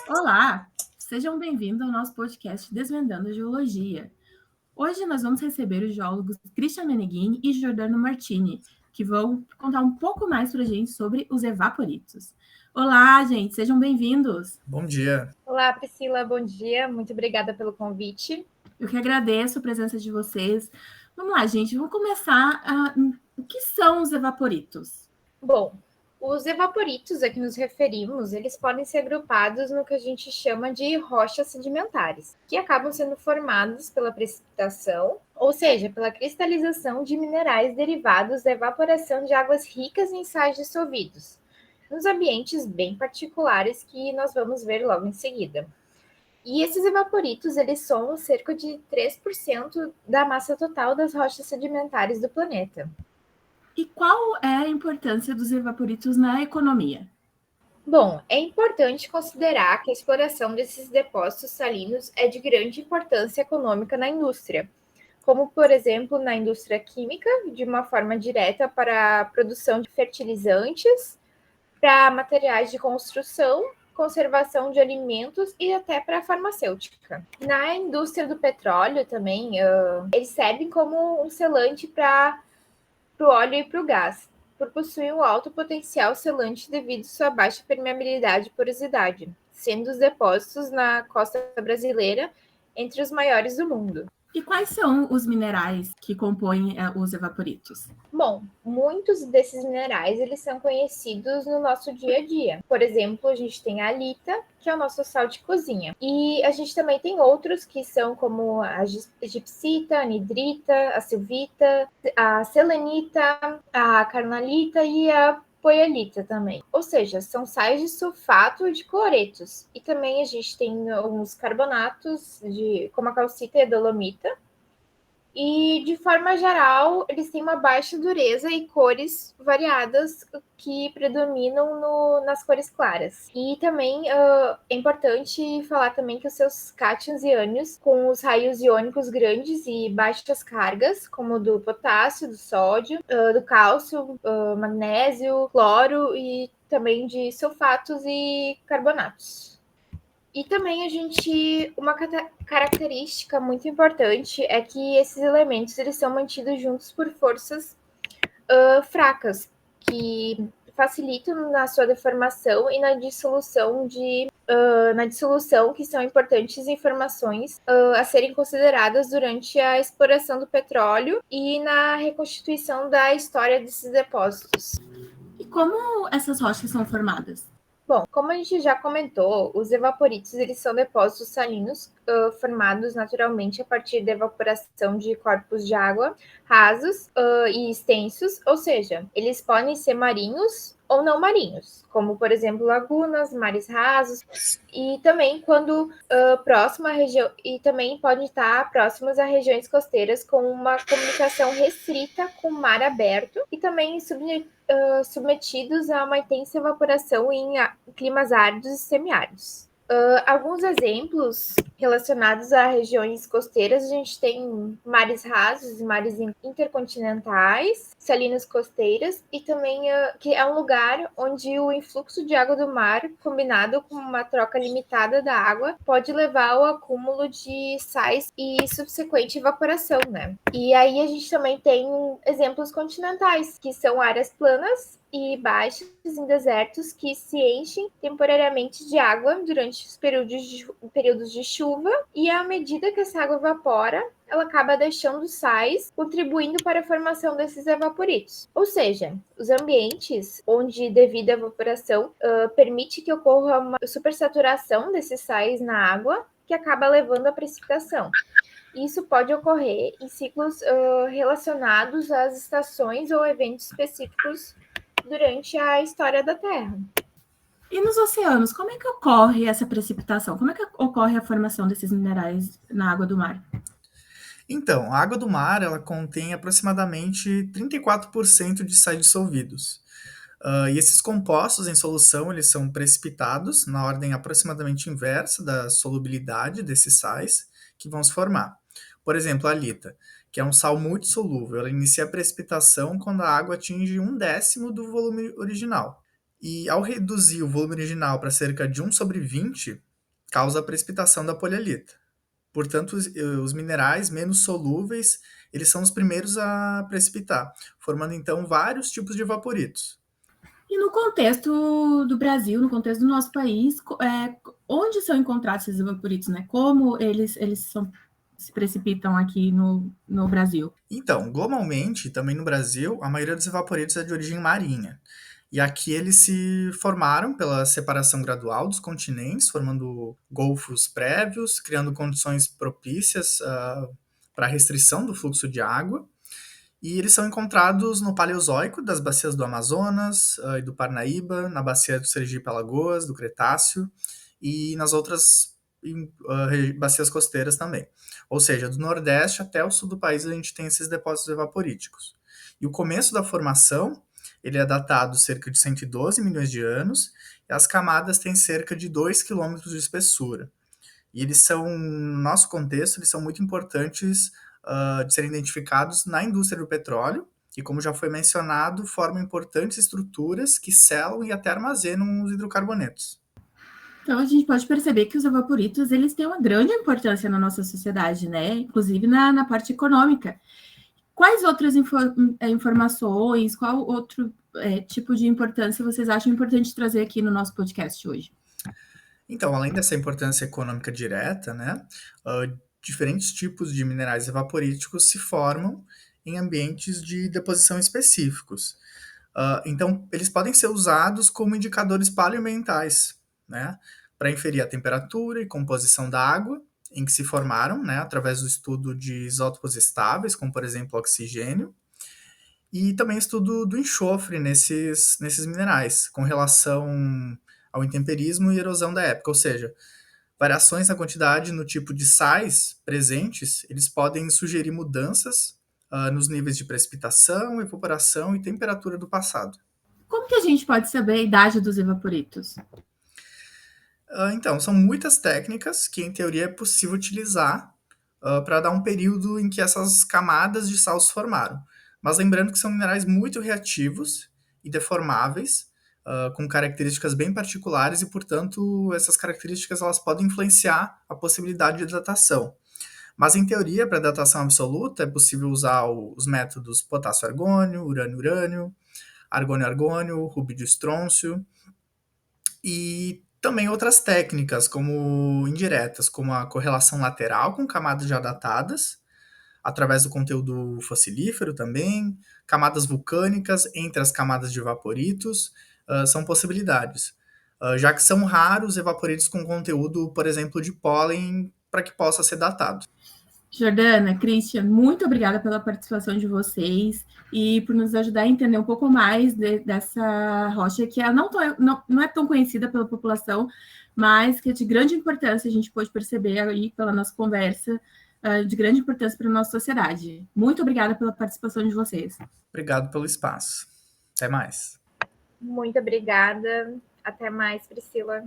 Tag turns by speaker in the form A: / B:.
A: Olá, sejam bem-vindos ao nosso podcast Desvendando a Geologia. Hoje nós vamos receber os geólogos Christian Meneghini e Giordano Martini, que vão contar um pouco mais para a gente sobre os evaporitos. Olá, gente, sejam bem-vindos.
B: Bom dia.
C: Olá, Priscila, bom dia. Muito obrigada pelo convite.
A: Eu que agradeço a presença de vocês. Vamos lá, gente, vamos começar. O que são os evaporitos?
C: Bom, os evaporitos a que nos referimos, eles podem ser agrupados no que a gente chama de rochas sedimentares, que acabam sendo formados pela precipitação, ou seja, pela cristalização de minerais derivados da evaporação de águas ricas em sais dissolvidos, nos ambientes bem particulares que nós vamos ver logo em seguida. E esses evaporitos, eles somam cerca de 3% da massa total das rochas sedimentares do planeta.
A: E qual é a importância dos evaporitos na economia?
C: Bom, é importante considerar que a exploração desses depósitos salinos é de grande importância econômica na indústria, como, por exemplo, na indústria química, de uma forma direta para a produção de fertilizantes, para materiais de construção, conservação de alimentos e até para a farmacêutica. Na indústria do petróleo também, eles servem como um selante para o óleo e para o gás, por possuir um alto potencial selante devido à sua baixa permeabilidade e porosidade, sendo os depósitos na costa brasileira entre os maiores do mundo.
A: E quais são os minerais que compõem os evaporitos?
C: Bom, muitos desses minerais eles são conhecidos no nosso dia a dia. Por exemplo, a gente tem a halita, que é o nosso sal de cozinha. E a gente também tem outros que são como a gipsita, a anidrita, a silvita, a selenita, a carnalita e a poiolita também. Ou seja, são sais de sulfato e de cloretos. E também a gente tem alguns carbonatos, como a calcita e a dolomita. E, de forma geral, eles têm uma baixa dureza e cores variadas que predominam nas cores claras. E também é importante falar também que os seus cátions e ânions, com os raios iônicos grandes e baixas cargas, como do potássio, do sódio, do cálcio, magnésio, cloro e também de sulfatos e carbonatos. E também uma característica muito importante é que esses elementos eles são mantidos juntos por forças fracas, que facilitam na sua deformação e na dissolução que são importantes informações a serem consideradas durante a exploração do petróleo e na reconstituição da história desses depósitos.
A: E como essas rochas são formadas?
C: Bom, como a gente já comentou, os evaporitos eles são depósitos salinos formados naturalmente a partir da evaporação de corpos de água rasos e extensos, ou seja, eles podem ser marinhos ou não marinhos, como por exemplo lagunas, mares rasos, e também quando próximo à região, e também podem estar próximos a regiões costeiras com uma comunicação restrita com o mar aberto e também submetidos a uma intensa evaporação em climas áridos e semiáridos. Alguns exemplos relacionados a regiões costeiras, a gente tem mares rasos e mares intercontinentais, salinas costeiras, e também que é um lugar onde o influxo de água do mar, combinado com uma troca limitada da água, pode levar ao acúmulo de sais e subsequente evaporação, né? E aí a gente também tem exemplos continentais, que são áreas planas e baixas em desertos que se enchem temporariamente de água durante os períodos de chuva, e à medida que essa água evapora, ela acaba deixando sais, contribuindo para a formação desses evaporitos. Ou seja, os ambientes onde, devido à evaporação, permite que ocorra uma supersaturação desses sais na água, que acaba levando à precipitação. Isso pode ocorrer em ciclos relacionados às estações ou eventos específicos durante a história da Terra.
A: E nos oceanos, como é que ocorre essa precipitação? Como é que ocorre a formação desses minerais na água do mar?
B: Então, a água do mar ela contém aproximadamente 34% de sais dissolvidos. E esses compostos em solução eles são precipitados na ordem aproximadamente inversa da solubilidade desses sais que vão se formar. Por exemplo, a halita, que é um sal muito solúvel, ela inicia a precipitação quando a água atinge 1/10 do volume original. E ao reduzir o volume original para cerca de 1/20, causa a precipitação da polialita. Portanto, os minerais menos solúveis, eles são os primeiros a precipitar, formando então vários tipos de evaporitos.
A: E no contexto do Brasil, no contexto do nosso país, onde são encontrados esses evaporitos, né? Como eles se precipitam aqui no Brasil?
B: Então, globalmente, também no Brasil, a maioria dos evaporitos é de origem marinha. E aqui eles se formaram pela separação gradual dos continentes, formando golfos prévios, criando condições propícias para a restrição do fluxo de água. E eles são encontrados no Paleozoico, das bacias do Amazonas e do Parnaíba, na bacia do Sergipe-Alagoas, do Cretáceo, e nas outras bacias costeiras também. Ou seja, do Nordeste até o sul do país a gente tem esses depósitos evaporíticos. E o começo da formação, ele é datado cerca de 112 milhões de anos, e as camadas têm cerca de 2 quilômetros de espessura. E eles são, no nosso contexto, eles são muito importantes de serem identificados na indústria do petróleo, que, como já foi mencionado, formam importantes estruturas que selam e até armazenam os hidrocarbonetos.
A: Então, a gente pode perceber que os evaporitos, eles têm uma grande importância na nossa sociedade, né? Inclusive na parte econômica. Quais outras informações, qual outro tipo de importância vocês acham importante trazer aqui no nosso podcast hoje?
B: Então, além dessa importância econômica direta, né, diferentes tipos de minerais evaporíticos se formam em ambientes de deposição específicos. Então, eles podem ser usados como indicadores paleoambientais, né, para inferir a temperatura e composição da água em que se formaram, né, através do estudo de isótopos estáveis, como por exemplo oxigênio, e também estudo do enxofre nesses minerais, com relação ao intemperismo e erosão da época, ou seja, variações na quantidade no tipo de sais presentes, eles podem sugerir mudanças nos níveis de precipitação, evaporação e temperatura do passado.
A: Como que a gente pode saber a idade dos evaporitos?
B: Então, são muitas técnicas que, em teoria, é possível utilizar para dar um período em que essas camadas de sal se formaram. Mas lembrando que são minerais muito reativos e deformáveis, com características bem particulares e, portanto, essas características elas podem influenciar a possibilidade de datação. Mas, em teoria, para datação absoluta, é possível usar os métodos potássio-argônio, urânio-urânio, argônio-argônio, rubídio-estrôncio, e também outras técnicas, como indiretas, como a correlação lateral com camadas já datadas, através do conteúdo fossilífero também, camadas vulcânicas entre as camadas de evaporitos, são possibilidades. Já que são raros evaporitos com conteúdo, por exemplo, de pólen, para que possa ser datado.
A: Jordana, Christian, muito obrigada pela participação de vocês e por nos ajudar a entender um pouco mais dessa rocha que ela não é tão conhecida pela população, mas que é de grande importância, a gente pôde perceber aí pela nossa conversa, de grande importância para a nossa sociedade. Muito obrigada pela participação de vocês.
B: Obrigado pelo espaço. Até mais.
C: Muito obrigada. Até mais, Priscila.